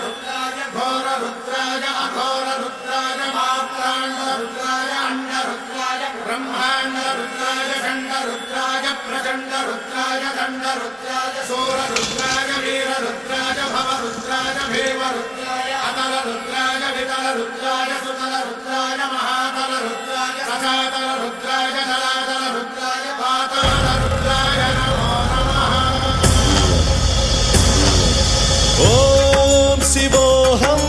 रुद्राय घोर रुद्राय अघोर रुद्राय मात्राण्ड रुद्राय अंड रुद्राय ब्रह्मांड रुद्राय खंड रुद्राय प्रचंड रुद्राय दंड रुद्राय सूर रुद्राय वीर रुद्राय भव रुद्राय भीम रुद्राय अतल रुद्राय वितल रुद्राय सुतल रुद्राय महातल रुद्राय रसातल रुद्राय जलातल रुद्राय पाताल रुद्राय नमो नमः। ओम शिवोऽहं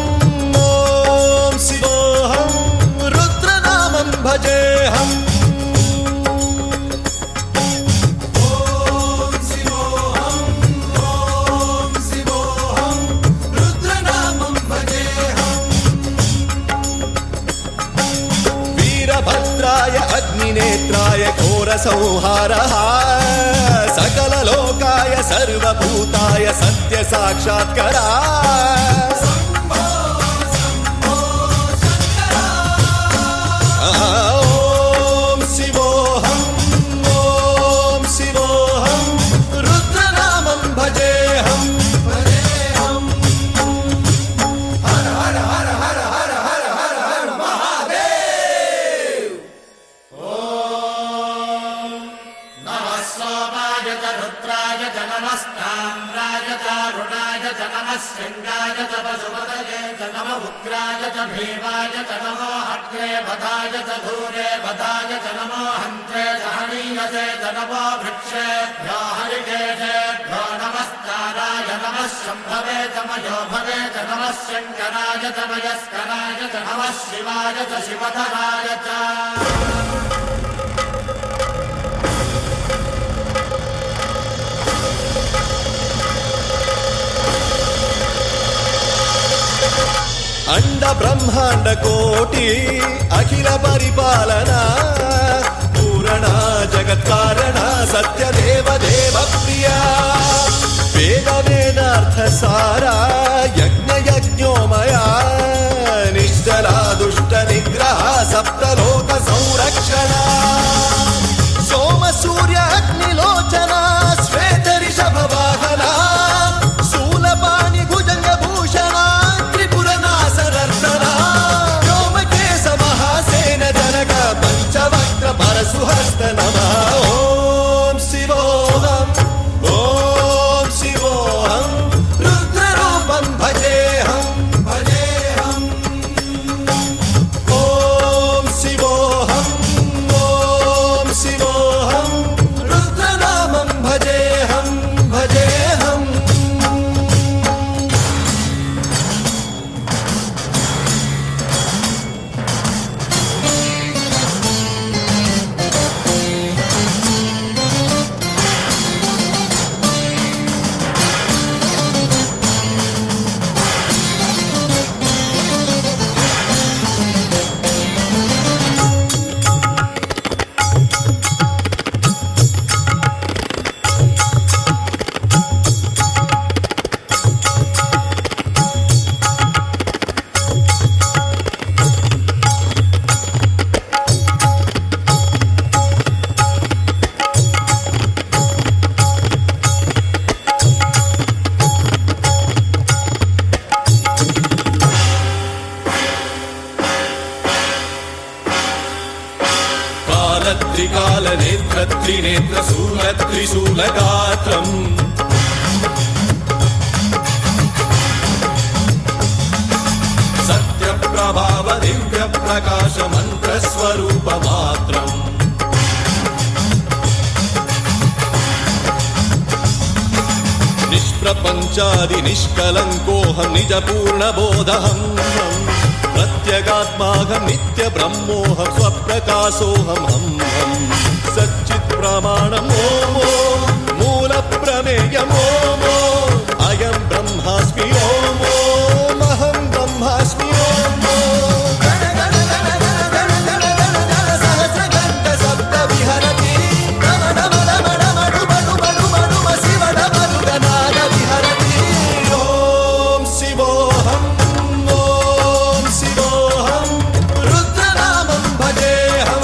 रुद्रनामं भजेऽहम्। वीरभद्राय अग्निनेत्राय घोरसंहारः सकललोकाय सर्वभूताय सत्यसाक्षात्करा। ॐ शिवोऽहं रुद्रनामं भजेऽहम्। हर हर हर हर हर हर हर हर महादेव। नमः सोमाय च रुद्राय च नमस्ताम्राय च रुणाय च नमः शृङ्गाय च पशुपतये च नमः उग्राय च भीमाय च नमो हत्रे वधाय च धूरे वधाय च नमो हन्त्रे च हनीयसे च नमो वृक्षेभ्यो हरिकेशेभ्यो नमस्काराय नमः शम्भवे च मयोभवे च नमः शङ्कराय च मयस्कराय च नमः शिवाय च शिवधराय च। अंड ब्रह्मांड कोटि अखिल परिपालना पूरणा जगत्कारणा सत्यदेव देव प्रिया वेद वेदार्थ सारा यज्ञ यज्ञोमया निश्चला दुष्ट निग्रह सप्तलोक संरक्षणा सोम सूर्य अग्निलोचना श्वेत ऋषभ वाहना शूलपाणि भुजंग भूषणा व्योमकेश महासेन जनक पंचवक्त्र परशुहस्त नमः। ओम शिवोऽहं रुद्ररूपं भजेऽहम्। ओम शिवोऽहं रुद्रनामं भजेऽहम्। त्रिकाल नेत्र त्रिनेत्र शूल त्रिशूलगात्रम् सत्य प्रभाव दिव्य प्रकाश मंत्र स्वरूप मात्रम् निष्प्रपंचादि निष्कलंकोऽहं निज पूर्ण बोधहम् प्रत्यगात्माहं नित्य ब्रह्मोऽहं स्वप्रकाशोऽहं हम सच्चित् प्रमाणम् ओम मूल प्रमेयम् ओम अयं ब्रह्मास्मि ओम अहं ब्रह्मास्मि ओम सहस्रगन्ध शब्द विहरति ओम शिवोऽहं रुद्रनामं भजेऽहम्।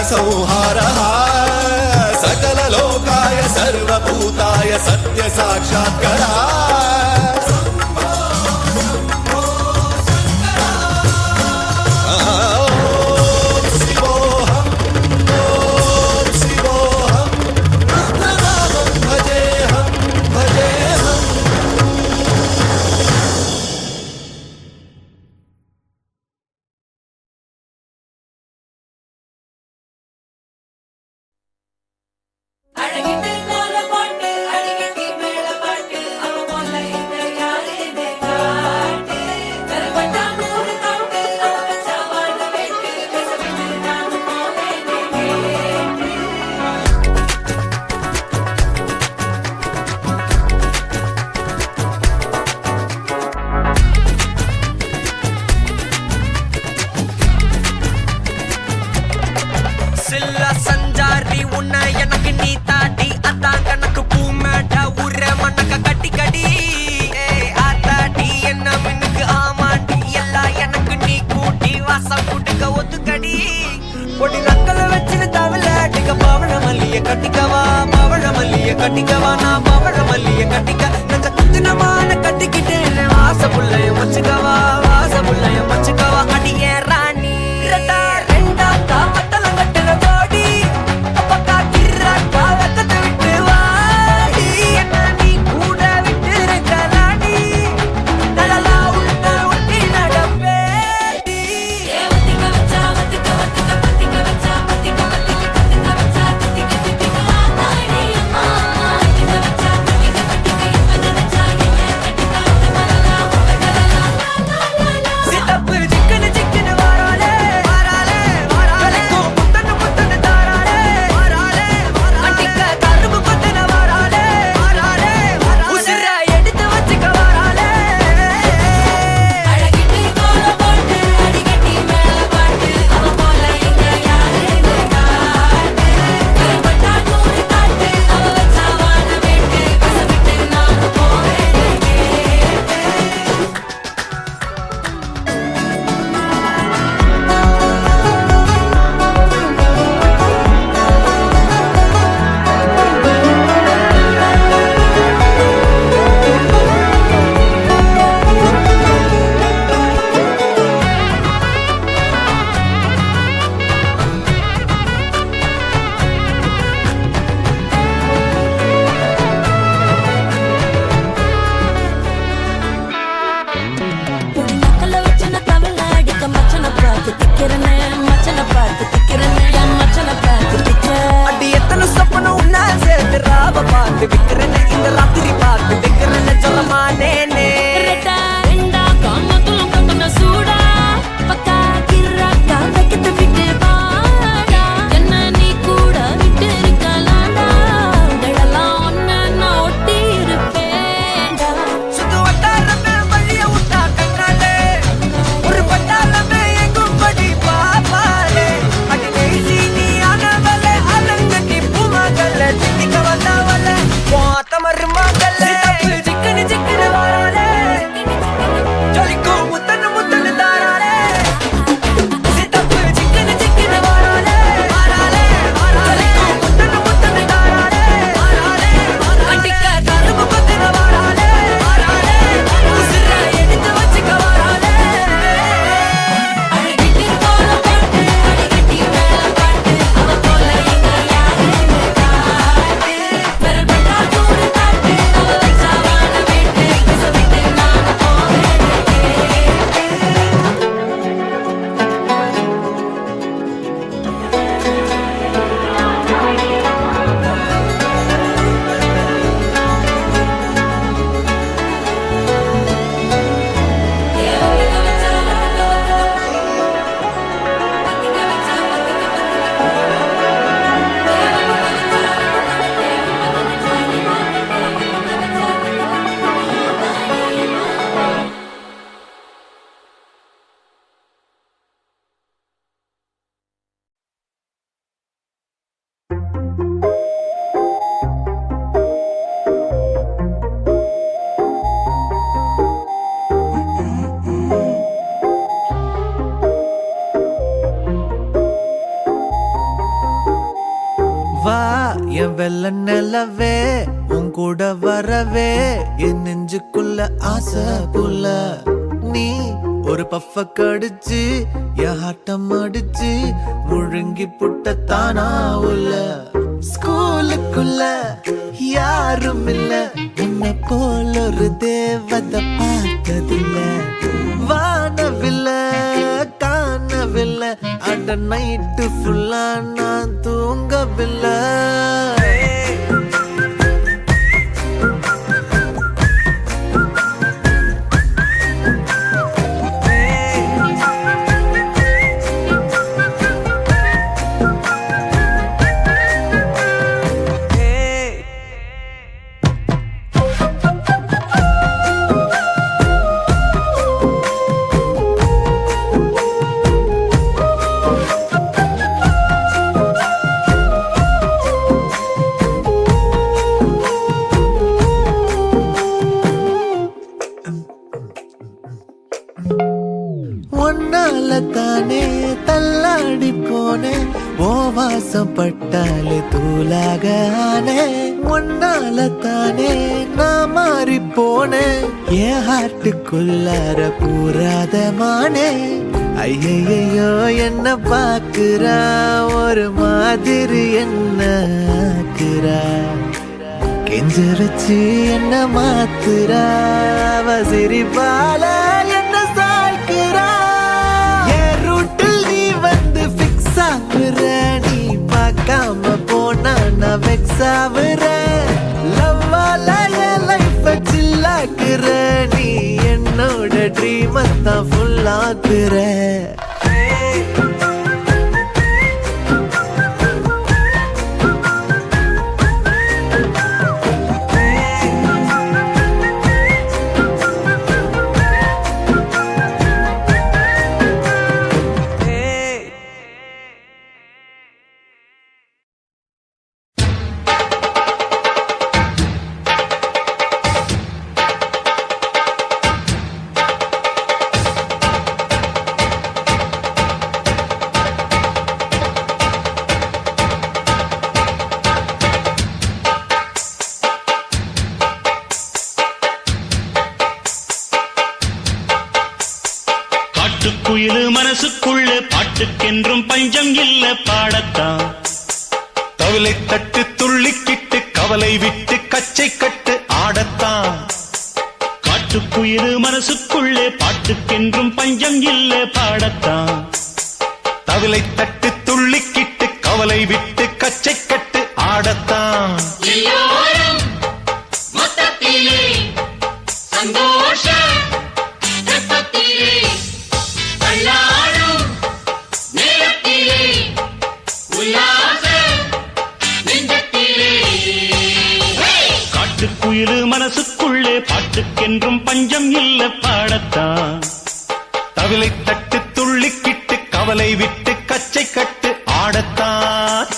संहारः सकललोकाय सर्वभूताय सत्य साक्षात्करः அழகிட்டு கோல போட்டு அடிக்கட்டி மேல பாட்டு அவ வெள்ள நிலவே உன் கூட வரவே என் நெஞ்சுக்குள்ள ஆசை புல்ல நீ ஒரு பஃப கடிச்சு என் ஆட்டம் அடிச்சு முழுங்கி புட்ட தானா உள்ள ஸ்கூலுக்குள்ள யாரும் இல்ல உன்னை போல ஒரு தேவதை பார்த்ததில்ல வானவில்ல காணவில்லை அட நைட்டு ஃபுல்லா நான் தூங்கவில்லை ஒன்னால தானே தள்ளாடி போனேன் ஓ வாசம் பட்டாலே தூளாக ஆனே ஒன்னால தானே நான் மாறி போனேன் என் ஹார்ட்டுக்குள்ளார கூறாத மானே ஐயையோ என்ன பாக்குறா ஒரு மாதிரி என்ன ஆக்குறா கெஞ்ச வச்சு என்ன மாத்துறா அவ சிரிப்பால என்ன சாய்க்கிறா என் ரூட்டில் நீ வந்து ஃபிக்ஸ் ஆகுற நீ பார்க்காம போனா நான் வெக்ஸ் ஆகுற லவ்வால என் லைஃப் சில்லாக்குற நீ என்னோட ட்ரீம் தான் ஃபுல் ஆக்குற குயிலு மனசுக்குள்ள பாட்டுக்கென்றும் பஞ்சம் இல்ல பாடத்தான் தவிலை தட்டு துள்ளிக்கிட்டு கவலை விட்டு கச்சை கட்டு ஆடத்தான் காட்டுக்குயிலு மனசுக்குள்ள பாட்டுக்கென்றும் பஞ்சம் இல்ல பாடத்தான் தவிலை தட்டு துள்ளிக்கிட்டு கவலை விட்டு கச்சை கட்டு ஆடத்தான் எல்லோரும் மொத்தத்திலே சந்தோஷ வெப்பத்திலே தள்ளாடும் நேரத்திலே உல்லாச நெஞ்சத்திலே காட்டுக்குயிலு மனசுக்குள்ளே பாட்டுக்கென்றும் பஞ்சம் இல்ல பாடத்தான் தவிலை தட்டு துள்ளிக்கிட்டு கவலை விட்டு கச்சை கட்டு ஆடத்தான்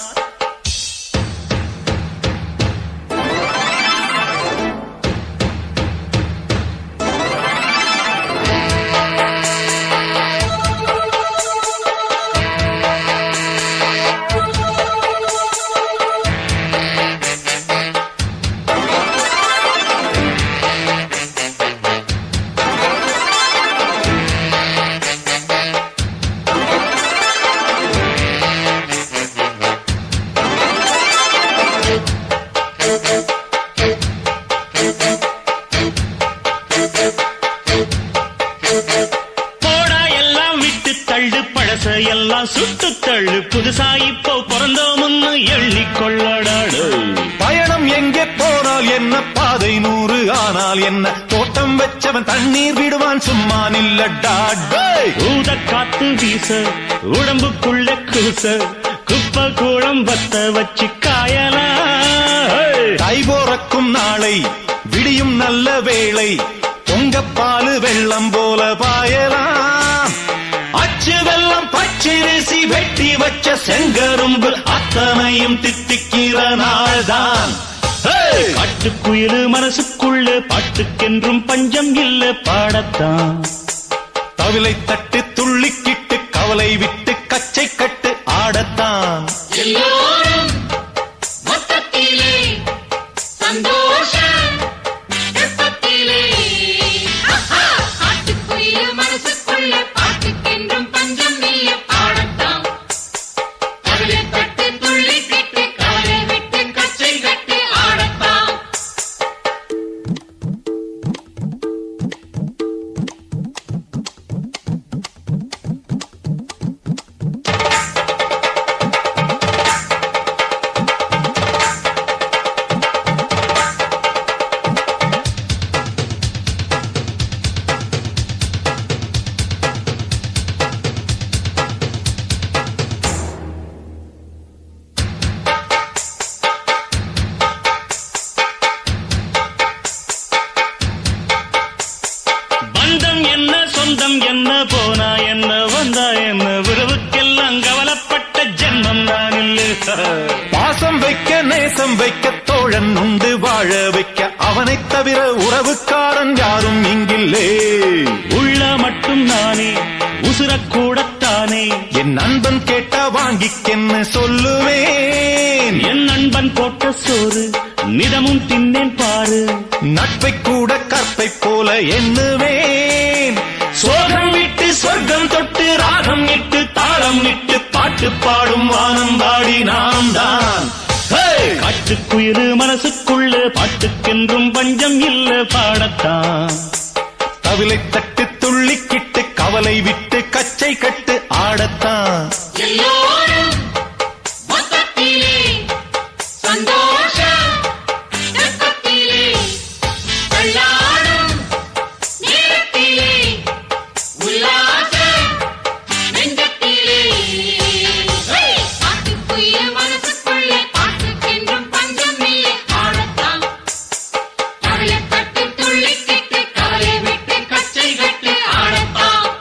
எல்லாம் சுட்டு தள்ளு புதுசா இப்போ பிறந்தோம்னு எண்ணிக்கொள்ளடாடு பயணம் எங்கே போனால் என்ன பாதை 100 ஆனால் என்ன தோட்டம் வச்சவன் தண்ணீர் விடுவான் சும்மா நில்லடா ஊத காத்து வீச உடம்புக்குள்ள கூச குப்பை கூடம் வத்த வச்சு காயலா தை போறக்கும் நாளை விடியும் நல்ல வேளை பொங்கப்பாலு வெள்ளம் போல பாயலாம் அச்சு வெள்ளம் பச்சரிசி வெட்டி வச்ச செங்கரும்பு அத்தனையும் தித்திக்கிற நாள்தான் காட்டுக்குயிலு மனசுக்குள்ள பாட்டுக்கென்றும் பஞ்சம் இல்ல பாடத்தான் தவிலை தட்டு துள்ளிக்கிட்டு கவலை விட்டு கச்சை கட்டு ஆடத்தான் எல்லோரும் மொத்தத்திலே பந்தம் என்ன போனா என்ன வந்தா என்ன உறவுக்கெல்லாம் கவலைப்பட்ட ஜென்மம் நான் இல்லை. பாசம் வைக்க நேசம் வைக்க தோழன் உண்டு வாழ வைக்க அவனைத் தவிர உறவுக்காரன் யாரும் இங்கில்லே. உள்ள மட்டும் நானே உசுரக்கூடத்தானே என் நண்பன் கேட்டா வாங்கிக்கென்னு சொல்லுவேன். என் நண்பன் போட்ட சோறு நிதமும் தின்னேன் பாரு. நட்பை கூட கற்பை போல எண்ணுவேன். சோகம் விட்டு சொர்க்கம் தொட்டு ராகம் இட்டு தாளம் இட்டு பாட்டு பாடும் வானம் பாடி நாம் தான். காட்டுக்குயிரு மனசுக்குள்ள பாட்டுக்கென்றும் பஞ்சம் இல்ல பாடத்தான். தவிலை தட்டு துள்ளிக்கிட்டு கவலை விட்டு கச்சை கட்டு ஆடத்தான். எல்லோரும் மொத்தத்திலே சந்தோஷ ரத்தத்திலே தள்ளாடும் நேரத்திலே உல்லாச நெஞ்சத்திலே காட்டுக்குயில் மனசுக்குள்ளே பாட்டுக்கென்றும் பஞ்சம் இல்லை பாடத்தான். கவலை தட்டு துள்ளிக்கிட்டு கவலை விட்டு கச்சை கட்டு ஆடத்தான்.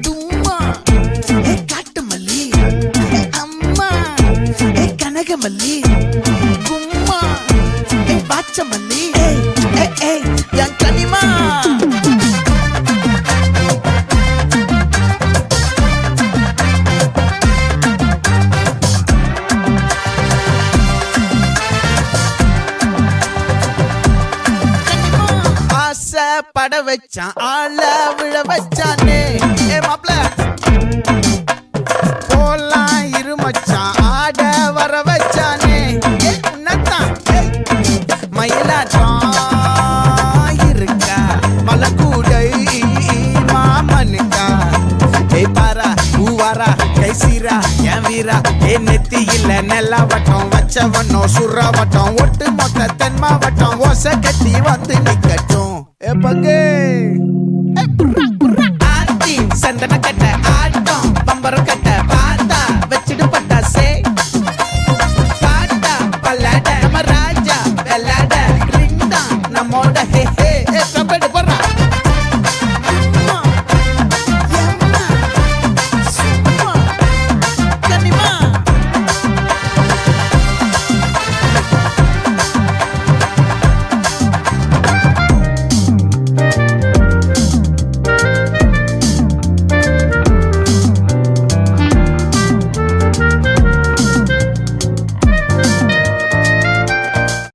தும்மா ஏ காட்டு மல்லி ஏ அம்மா ஏ கனகமல்லி கும்மா ஏ பாச்ச மல்லி ஏ என் கனிமா பட வச்சான் ஆள விழ வச்சானே ஏ மாப்ள போலாம் இருமச்சான் ஆட வர வச்சானே ஏ உன்னதான் மயிலாட்டம் இருக்கா மலக்கூடை மாமனுக்கா ஏ பாரா பூவாரா கைசீரா என் வீரா ஏ நெத்தி இல்ல நெல்லா வட்டம் வச்சவனோ சுறா வட்டம் ஒட்டு மொத்த தென் மாவட்டம் ஓசை கட்டி வந்து நிக்கட்டும் ஏ பங்கே ஆத்தி சந்தன கட்ட ஆட்டம் பம்பரம் கட்ட பாத்தா வச்சிடு பட்டாசே பாட்டா பல்லாட நம்ம ராஜா வெள்ளாட ரிங் தான் நம்மோட ஹே